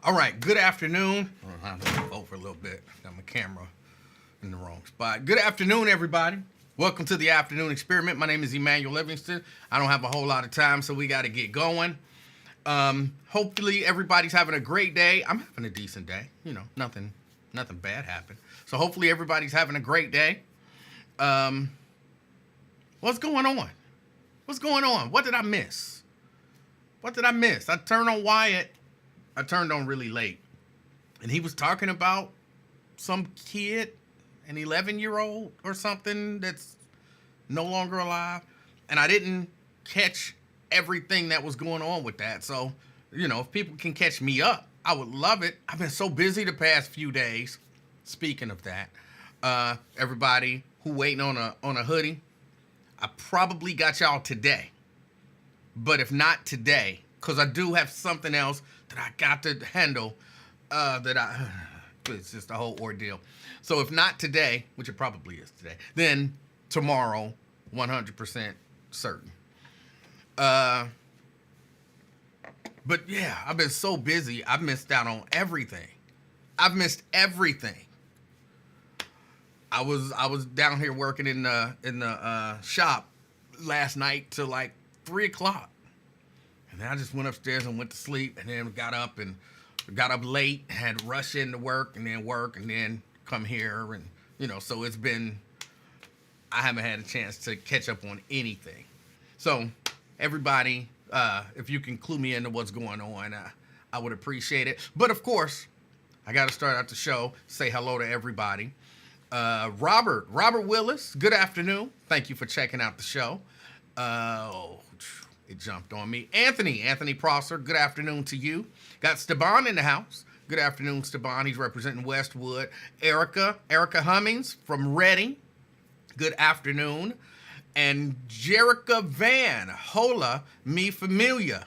All right, good afternoon. I'm going to vote for a little bit. Got my camera in the wrong spot. Good afternoon, everybody. Welcome to the afternoon experiment. My name is Emanuel Livingston. I don't have a whole lot of time, so we got to get going. Hopefully, everybody's having a great day. I'm having a decent day. You know, nothing bad happened. So hopefully, everybody's having a great day. What's going on? What's going on? What did I miss? I turned on Wyatt. I turned on really late. And he was talking about some kid, an 11-year-old or something that's no longer alive. And I didn't catch everything that was going on with that. So, you know, if people can catch me up, I would love it. I've been so busy the past few days. Speaking of that, everybody who waiting on a hoodie, I probably got y'all today. But if not today, because I do have something else that I got to handle, it's just a whole ordeal. So if not today, which it probably is today, then tomorrow, 100% certain. But yeah, I've been so busy, I've missed out on everything. I've missed everything. I was down here working in the shop last night till like 3:00. And then I just went upstairs and went to sleep, and then got up late, had to rush into work, and then come here, and you know, so I haven't had a chance to catch up on anything. So everybody, if you can clue me into what's going on, I would appreciate it. But of course, I got to start out the show, say hello to everybody. Robert Willis, good afternoon. Thank you for checking out the show. It jumped on me. Anthony Prosser, good afternoon to you. Got Steban in the house. Good afternoon, Steban. He's representing Westwood. Erica Hummings from Reading. Good afternoon. And Jerica Van, hola, mi familia.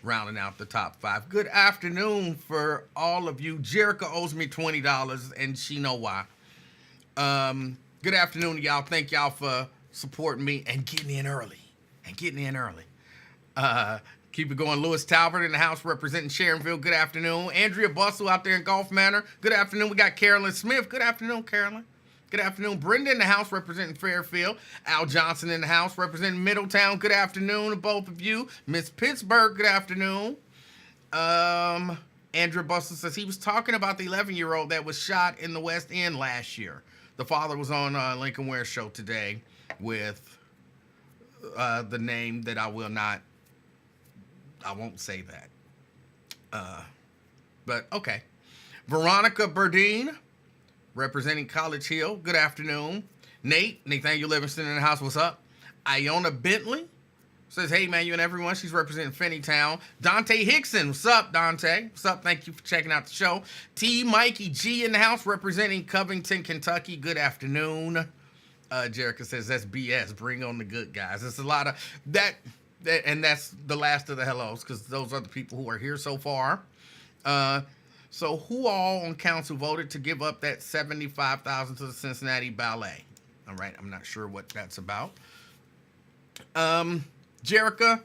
Rounding out the top 5. Good afternoon for all of you. Jerica owes me $20, and she know why. Good afternoon to y'all. Thank y'all for supporting me and getting in early. Keep it going. Lewis Talbot in the house representing Sharonville. Good afternoon. Andrea Bustle out there in Gulf Manor. Good afternoon. We got Carolyn Smith. Good afternoon, Carolyn. Good afternoon. Brenda in the house representing Fairfield. Al Johnson in the house representing Middletown. Good afternoon to both of you. Miss Pittsburgh, good afternoon. Andrea Bustle says he was talking about the 11-year-old that was shot in the West End last year. The father was on Lincoln Ware show today with the name that I won't say that. But okay. Veronica Burdine, representing College Hill. Good afternoon. Nathaniel Livingston in the house. What's up? Iona Bentley says, hey, man, you and everyone. She's representing Finneytown. Dante Hickson. What's up, Dante? What's up? Thank you for checking out the show. T. Mikey G in the house representing Covington, Kentucky. Good afternoon. Jerica says, that's BS. Bring on the good guys. It's a lot of that, and that's the last of the hellos, because those are the people who are here so far. So who all on council voted to give up that $75,000 to the Cincinnati Ballet? All right, I'm not sure what that's about. Jerica,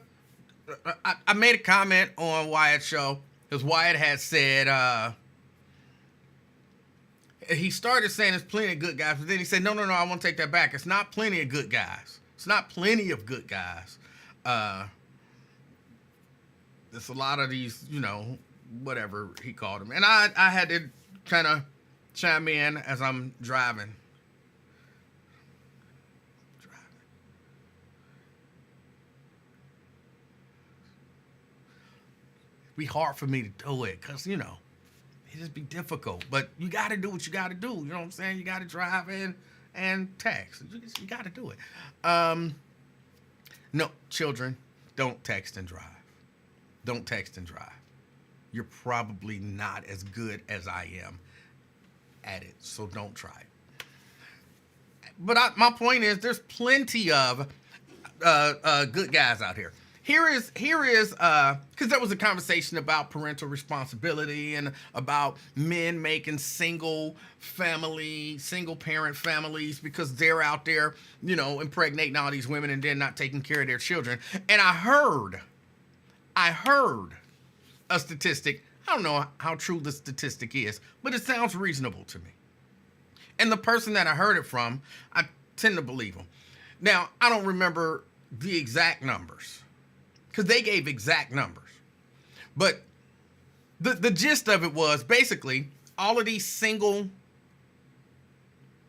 I made a comment on Wyatt's show, because Wyatt had said, he started saying there's plenty of good guys, but then he said, no, I want to take that back. It's not plenty of good guys. It's not plenty of good guys. There's a lot of these, you know, whatever he called them. And I had to kind of chime in as I'm driving. It'd be hard for me to do it because, you know, it just be difficult. But you got to do what you got to do. You know what I'm saying? You got to drive in and text. You got to do it. No, children, don't text and drive. Don't text and drive. You're probably not as good as I am at it, so don't try it. But my point is, there's plenty of good guys out here. Here is because there was a conversation about parental responsibility and about men making single parent families because they're out there, you know, impregnating all these women and then not taking care of their children. And I heard a statistic. I don't know how true the statistic is, but it sounds reasonable to me. And the person that I heard it from, I tend to believe them. Now, I don't remember the exact numbers because they gave exact numbers. But the gist of it was basically all of these single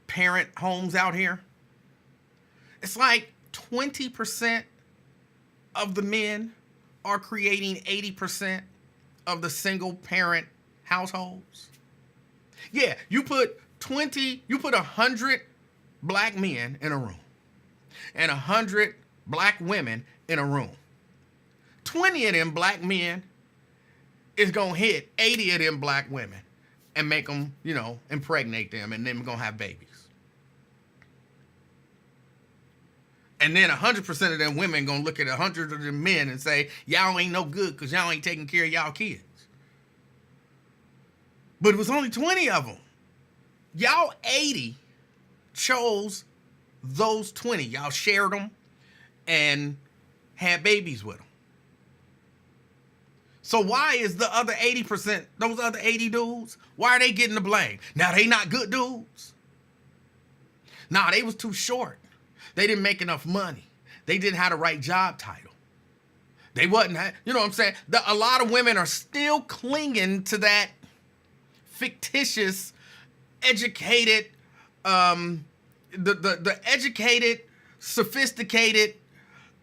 parent homes out here, it's like 20% of the men are creating 80% of the single parent households. Yeah, you put 100 black men in a room and 100 black women in a room. 20 of them black men is gonna hit 80 of them black women and make them, impregnate them, and then gonna have babies. And then 100% of them women gonna look at 100 of them men and say, y'all ain't no good because y'all ain't taking care of y'all kids. But it was only 20 of them. Y'all 80 chose those 20. Y'all shared them and had babies with them. So why is the other 80%, those other 80 dudes, why are they getting the blame? Now, they not good dudes. Nah, they was too short. They didn't make enough money. They didn't have the right job title. They wasn't, you know what I'm saying? A lot of women are still clinging to that fictitious, educated, the educated, sophisticated,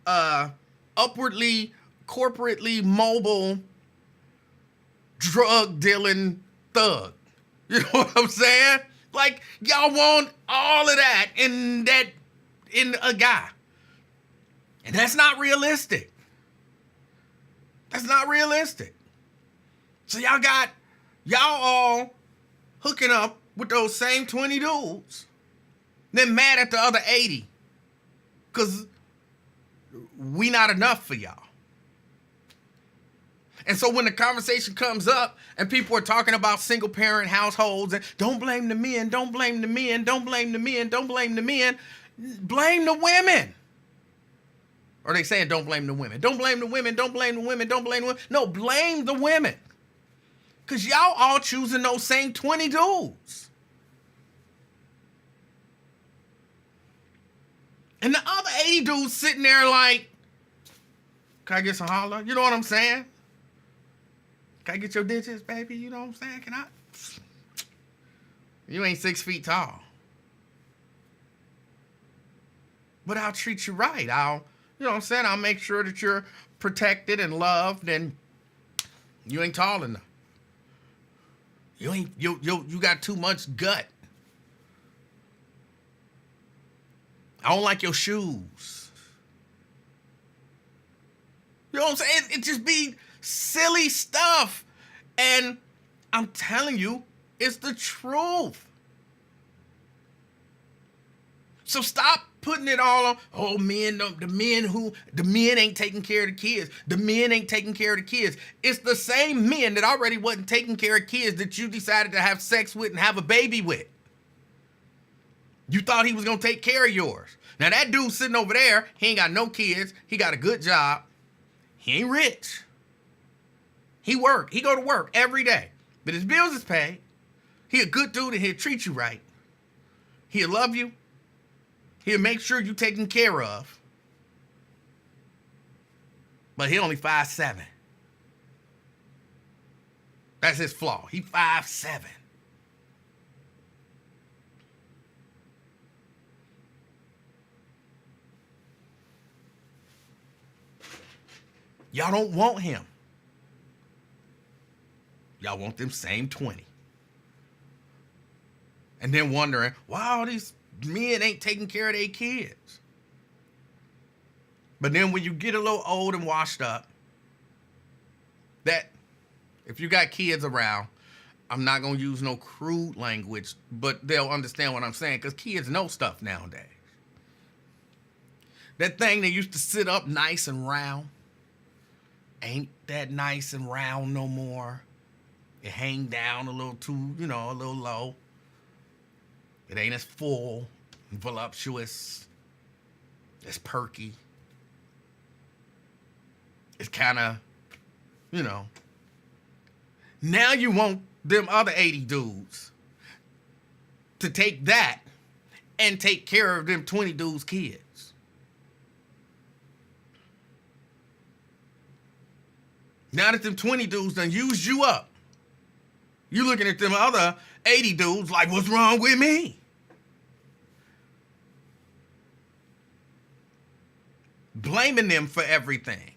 upwardly, corporately mobile, drug dealing thug. You know what I'm saying? Like, y'all want all of that in a guy. And that's not realistic. That's not realistic. So y'all all hooking up with those same 20 dudes, then mad at the other 80 because we not enough for y'all. And so when the conversation comes up and people are talking about single parent households and don't blame the men, don't blame the men, don't blame the men, don't blame the men, blame the women. Or they saying don't blame the women. Don't blame the women, don't blame the women, don't blame the women. No, blame the women. Because y'all all choosing those same 20 dudes. And the other 80 dudes sitting there like, can I get some holler? You know what I'm saying? Can I get your digits, baby? You know what I'm saying? Can I? You ain't 6 feet tall. But I'll treat you right. You know what I'm saying? I'll make sure that you're protected and loved, and you ain't tall enough. You got too much gut. I don't like your shoes. You know what I'm saying? It just be silly stuff. And I'm telling you, it's the truth. So stop putting it all on, oh, men, the men ain't taking care of the kids. The men ain't taking care of the kids. It's the same men that already wasn't taking care of kids that you decided to have sex with and have a baby with. You thought he was going to take care of yours. Now, that dude sitting over there, he ain't got no kids. He got a good job. He ain't rich. He work. He go to work every day. But his bills is paid. He a good dude and he'll treat you right. He'll love you. He'll make sure you're taken care of. But he only 5'7". That's his flaw. He 5'7". Y'all don't want him. Y'all want them same 20. And then wondering, why all these men ain't taking care of their kids. But then when you get a little old and washed up, that if you got kids around, I'm not going to use no crude language, but they'll understand what I'm saying because kids know stuff nowadays. That thing that used to sit up nice and round ain't that nice and round no more. It hang down a little too, a little low. It ain't as full, voluptuous, as perky. It's kind of, Now you want them other 80 dudes to take that and take care of them 20 dudes' kids. Now that them 20 dudes done used you up, you looking at them other 80 dudes like, what's wrong with me? Blaming them for everything.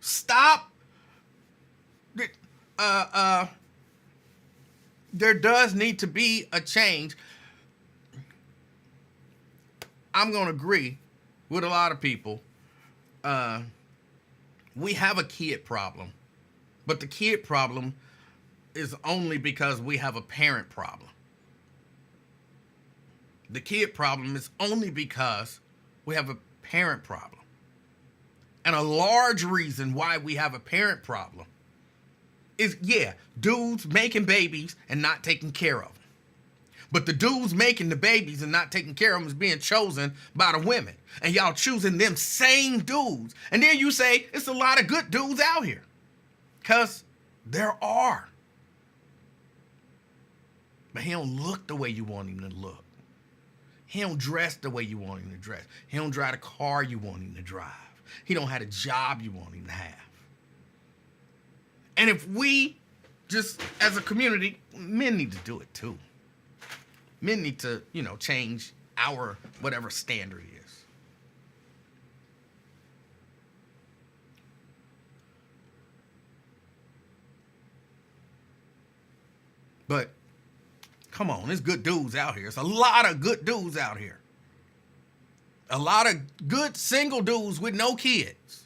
Stop. There does need to be a change. I'm going to agree with a lot of people. We have a kid problem, but the kid problem is only because we have a parent problem. The kid problem is only because we have a parent problem. And a large reason why we have a parent problem is, dudes making babies and not taking care of them. But the dudes making the babies and not taking care of them is being chosen by the women. And y'all choosing them same dudes. And then you say, it's a lot of good dudes out here. Because there are. But he don't look the way you want him to look. He don't dress the way you want him to dress. He don't drive the car you want him to drive. He don't have a job you want him to have. And if we just, as a community, men need to do it too. Men need to, change our whatever standard is. But come on, there's good dudes out here. There's a lot of good dudes out here. A lot of good single dudes with no kids.